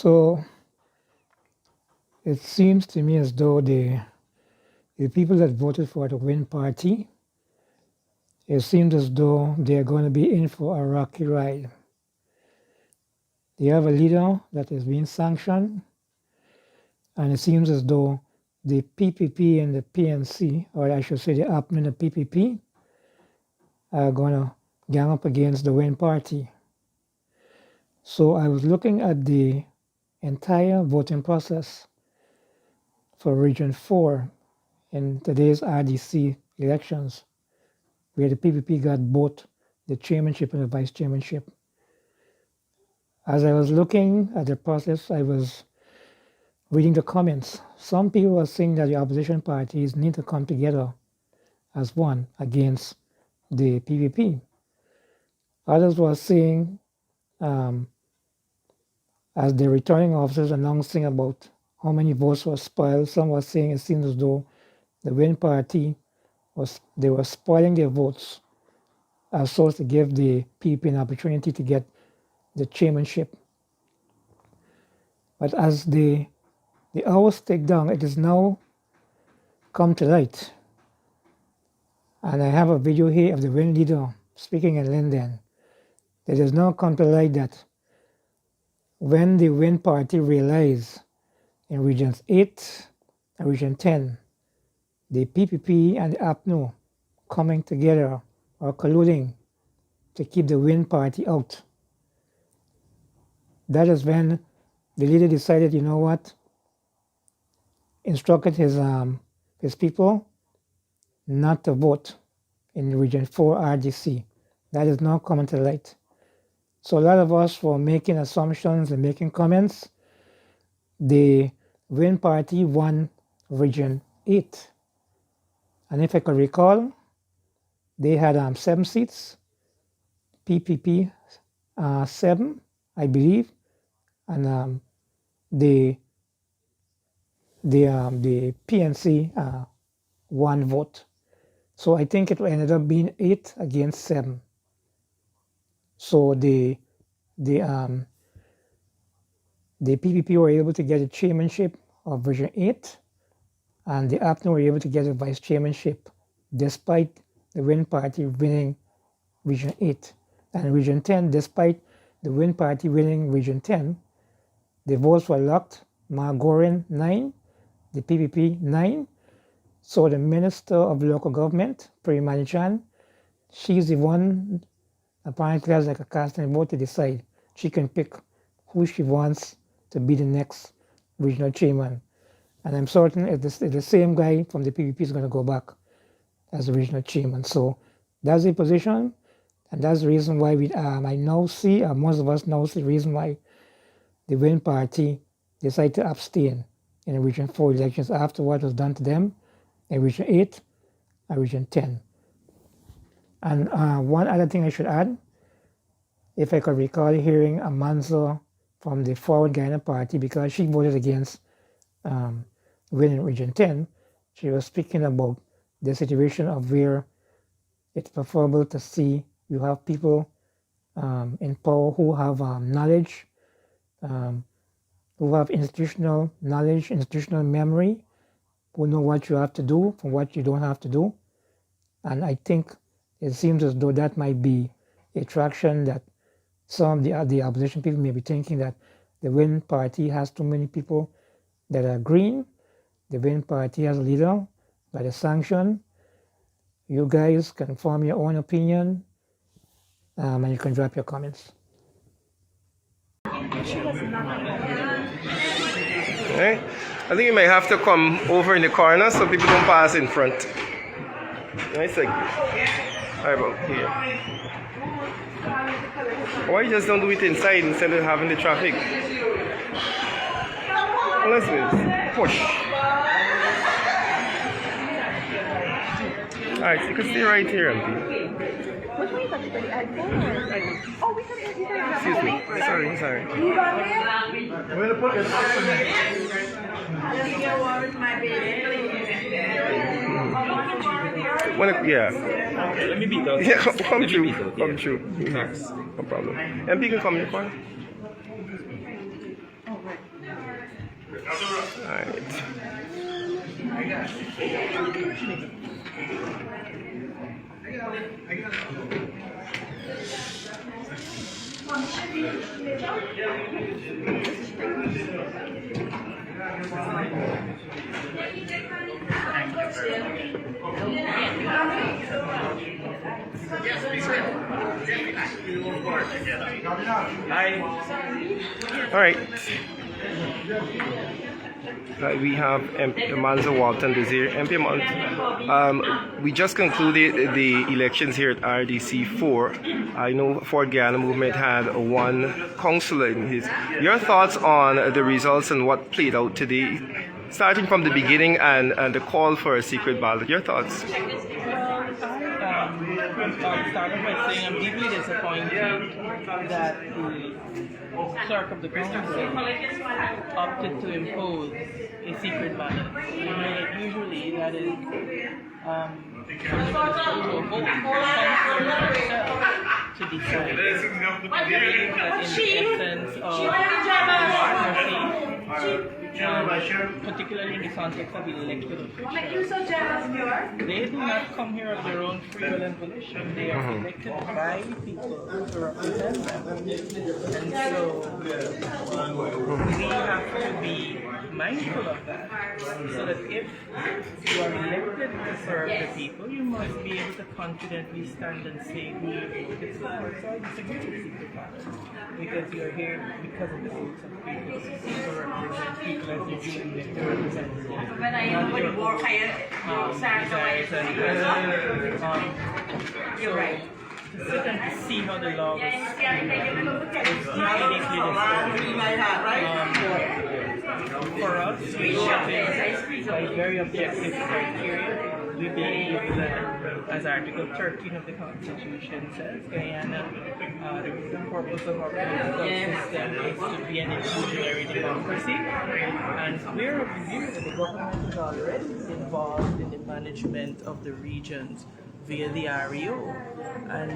So it seems to me as though the people that voted for the Win Party, it seems as though they're going to be in for a rocky ride. They have a leader that is being sanctioned, and it seems as though the PPP and the PNC, or I should say the Apnu and the PPP, are going to gang up against the Win Party. So I was looking at the entire voting process for Region 4 in today's RDC elections, where the PPP got both the chairmanship and the vice chairmanship. As I was looking at the process, I was reading the comments. Some people were saying that the opposition parties need to come together as one against the PPP. Others were saying, as the returning officers announcing about how many votes were spoiled, some were saying it seems as though the Win Party they were spoiling their votes as so as to give the PPP an opportunity to get the chairmanship. But as the hours tick down, it has now come to light. And I have a video here of the Win leader speaking in Linden. It has now come to light that when the Win Party realized in Regions 8 and Region 10, the PPP and the Apnu coming together or colluding to keep the Win Party out, that is when the leader decided, you know what, instructed his people not to vote in Region 4 RDC. That is now coming to light. So a lot of us were making assumptions and making comments. The Win Party won Region 8. And if I could recall, they had 7 seats, PPP 7, I believe, and the PNC 1 vote. So I think it ended up being 8 against 7. So the PPP were able to get the chairmanship of Region 8, and the Apnu were able to get the vice chairmanship, despite the Win Party winning Region 8. And Region 10, despite the Win Party winning Region 10, the votes were locked. Margorin 9, the PPP 9. So the Minister of Local Government, Pri Manichan, she's the one apparently has like a casting vote to decide. She can pick who she wants to be the next regional chairman. And I'm certain if the same guy from the PPP is going to go back as the regional chairman. So that's the position, and that's the reason why I now see, most of us now see the reason why the Win Party decided to abstain in the Region 4 elections after what was done to them in Region 8 and Region 10. And one other thing I should add, if I could recall hearing a Manzo from the Forward Guyana Party, because she voted against winning Region 10, she was speaking about the situation of where it's preferable to see you have people in power who have knowledge, who have institutional knowledge, institutional memory, who know what you have to do from what you don't have to do. And I think it seems as though that might be a traction that some of the opposition people may be thinking, that the Win Party has too many people that are green. The Win Party has a leader by the sanction. You guys can form your own opinion, and you can drop your comments. Okay. I think you may have to come over in the corner so people don't pass in front. Nice segment. How about here? Why you just don't do it inside instead of having the traffic? Let's push. Alright, you can stay right here, Auntie. Excuse me. Sorry. I'm going to put it yeah. Let me beat those. Yeah, come true. No problem. MP can come in the corner. Alright. Alright. We have MP Amanza Walton Desir. MP we just concluded the elections here at RDC 4. I know Ford Guyana Movement had one councillor in his. Your thoughts on the results and what played out today, starting from the beginning and the call for a secret ballot. Your thoughts? I'll start by saying I'm deeply disappointed that the clerk of the council opted to impose a secret ballot. You know that usually that is to a vote for councillors themselves to decide. I believe that in the essence of democracy, particularly in the context of elected officials, they do not come here of their own free will and volition. They are elected by people to represent them. And so we have to be mindful of that, so that if you are elected to serve the people, you must be able to confidently stand and say who you voted for. So I disagree with secret ballot, because you're here because of the votes of people. People represent people as you do elect to represent them. You're right. To sit and to see how the law was for us, we should by very objective criteria. We believe that, as Article 13 of the Constitution says, Guyana, the purpose of our political system is to be an inclusionary democracy, and we're of the view that the government is already involved in the management of the regions via the REO, and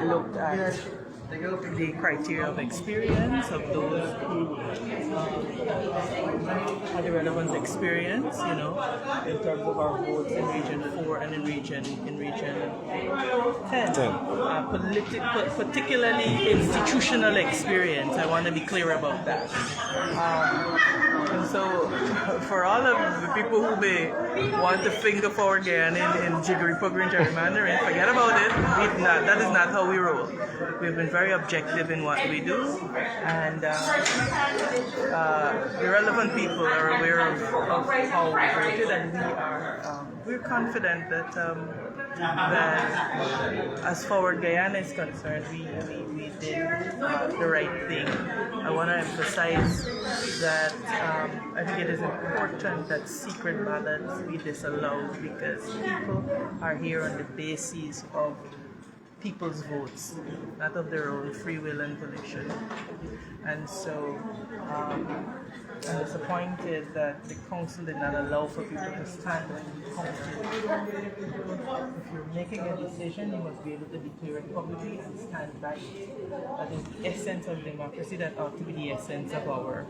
we looked at the criteria of experience of those who had the relevant experience, you know, in terms of our votes in Region 4 and in Region 10. Particularly institutional experience. I want to be clear about that. And so, for all of the people who may want to finger Ford Guyana in jiggery-pokery gerrymandering, forget about it. That is not how we roll. We've been very objective in what we do, and the relevant people are aware of how we voted, and we're confident that as Forward Guyana is concerned, we did the right thing. I want to emphasize that I think it is important that secret ballots be disallowed, because people are here on the basis of people's votes, not of their own free will and volition. And so I'm disappointed that the council did not allow for people to stand and be counted. If you're making a decision, you must be able to declare it publicly and stand by it. That is the essence of democracy. That ought to be the essence of our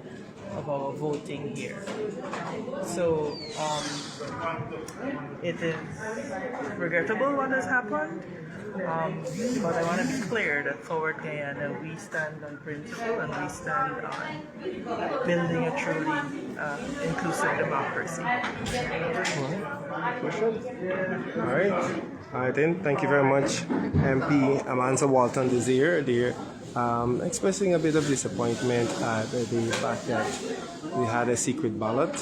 voting here. So it is regrettable what has happened. But I want to be clear that Forward Guyana, we stand on principle, and we stand on building a truly inclusive democracy. Questions? All right. All right then. Thank you very much, MP Amanza Walton Desir. They're expressing a bit of disappointment at the fact that we had a secret ballot,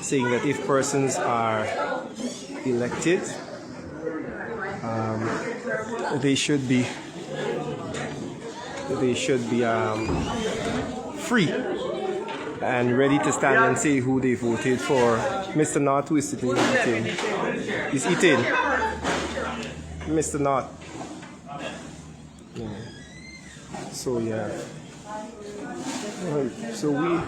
saying that if persons are elected, they should be free and ready to stand and say who they voted for. Mr. NAUTH, who is sitting eating? He's eating. Mr. NAUTH. Yeah. So yeah. Right. So we.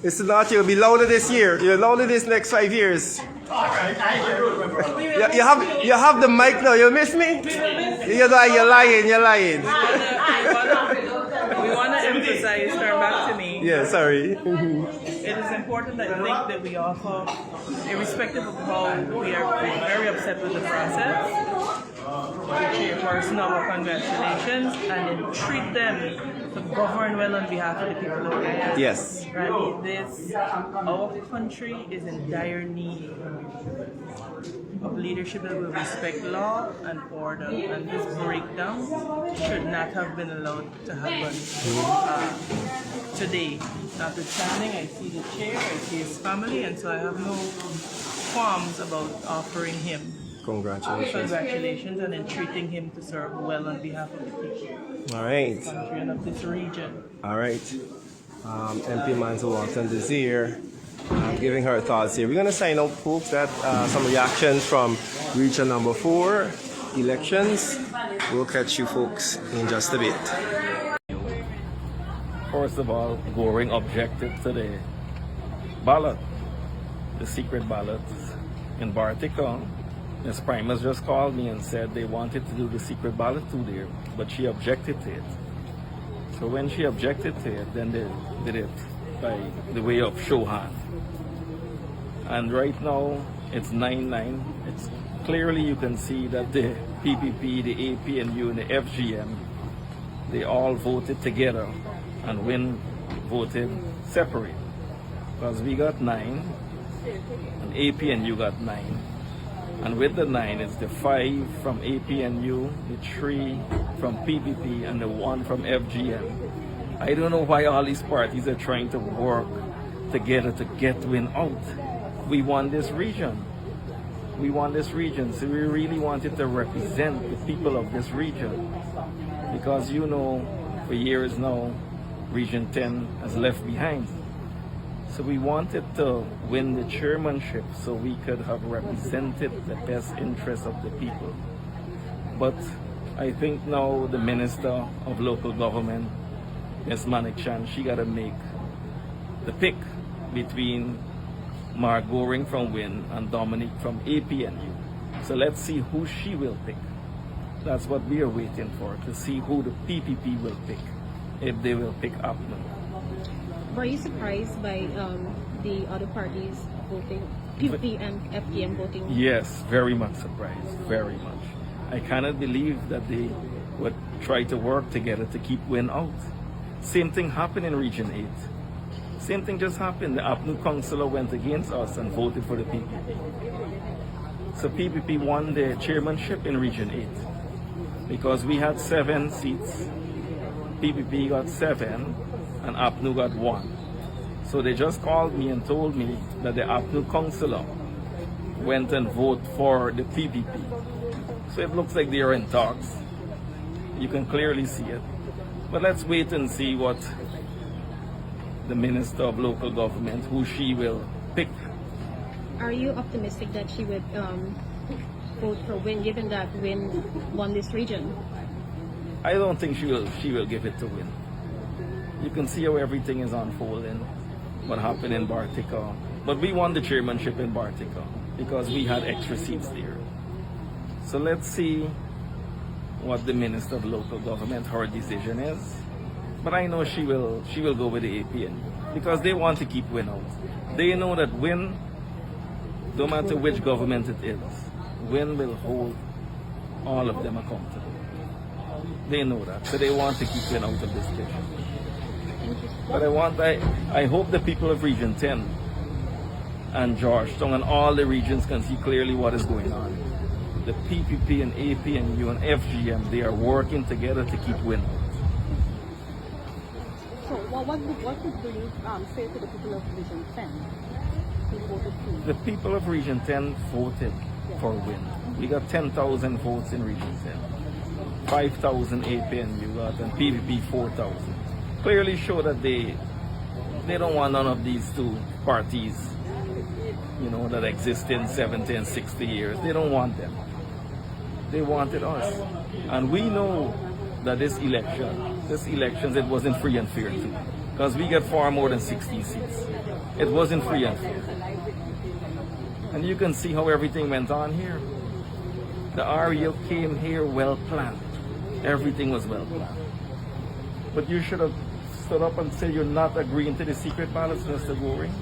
Mr. Nath, you'll be louder this year. You're louder this next 5 years. You have the mic now. You miss me? You're lying. You're lying. We want to emphasize, turn back to me. Yeah, sorry. It is important, I think, that we also, irrespective of how we are very upset with the process, chairperson, our congratulations, and then treat them to govern well on behalf of the people of Guyana. Yes. Right? Our country is in dire need of leadership that will respect law and order, and this breakdown should not have been allowed to happen today. Notwithstanding, I see the chair, I see his family, and so I have no qualms about offering him congratulations and entreating him to serve well on behalf of the people All right. of the country and of this region. All right. MP Manzo Walton Desir giving her thoughts here. We're going to sign out, folks, that some reactions from region number 4 elections. We'll catch you folks in just a bit. First of all, Goring objected to the ballot, the secret ballots in Bartica. Ms. Primus just called me and said they wanted to do the secret ballot too there, but she objected to it. So when she objected to it, then they did it by the way of showhand. And right now, it's 9-9. It's clearly you can see that the PPP, the APNU, and the FGM, they all voted together, and Win voted separate. Because we got 9, and APNU got 9. And with the 9, it's the 5 from APNU, the 3 from PPP, and the 1 from FGM. I don't know why all these parties are trying to work together to get Win out. We want this region. We want this region, so we really wanted to represent the people of this region. Because you know, for years now, Region 10 has left behind. So we wanted to win the chairmanship so we could have represented the best interests of the people. But I think now the Minister of Local Government, Ms. Manik-Chan, she got to make the pick between Mark Goring from WIN and Dominic from APNU. So let's see who she will pick. That's what we are waiting for, to see who the PPP will pick, if they will pick Apnu. Were you surprised by the other parties voting, PPP and FGM voting? Yes, very much surprised, very much. I cannot believe that they would try to work together to keep WIN out. Same thing happened in Region 8. Same thing just happened. The Apnu councillor went against us and voted for the PPP. So PPP won the chairmanship in Region 8 because we had 7 seats. PPP got 7 and Apnu got 1. So they just called me and told me that the Apnu councillor went and voted for the PPP. So it looks like they are in talks. You can clearly see it. But let's wait and see what the Minister of Local Government, who she will pick. Are you optimistic that she would vote for WIN, given that WIN won this region? I don't think she will give it to WIN. You can see how everything is unfolding, what happened in Bartica. But we won the chairmanship in Bartica because we had extra seats there. So let's see what the Minister of Local Government, her decision is. But I know she will go with the APN because they want to keep WIN out. They know that WIN, no matter which government it is, WIN will hold all of them accountable. They know that, so they want to keep WIN out of this picture. But I hope the people of Region 10 and Georgetown and all the regions can see clearly what is going on. The PPP and APNU and FGM, they are working together to keep WIN out. So what would you say to the people of Region 10 who voted for? The people of Region 10 voted for WIN. We got 10,000 votes in Region 10. 5,000 APNU got and PPP 4,000. Clearly show that they don't want none of these two parties, you know, that exist in 70 and 60 years. They don't want them. They wanted us. And we know that this elections, it wasn't free and fair too. Because we get far more than 16 seats. It wasn't free and fair. And you can see how everything went on here. The REO came here well planned. Everything was well planned. But you should have stood up and said you're not agreeing to the secret ballots, Mr. Goring.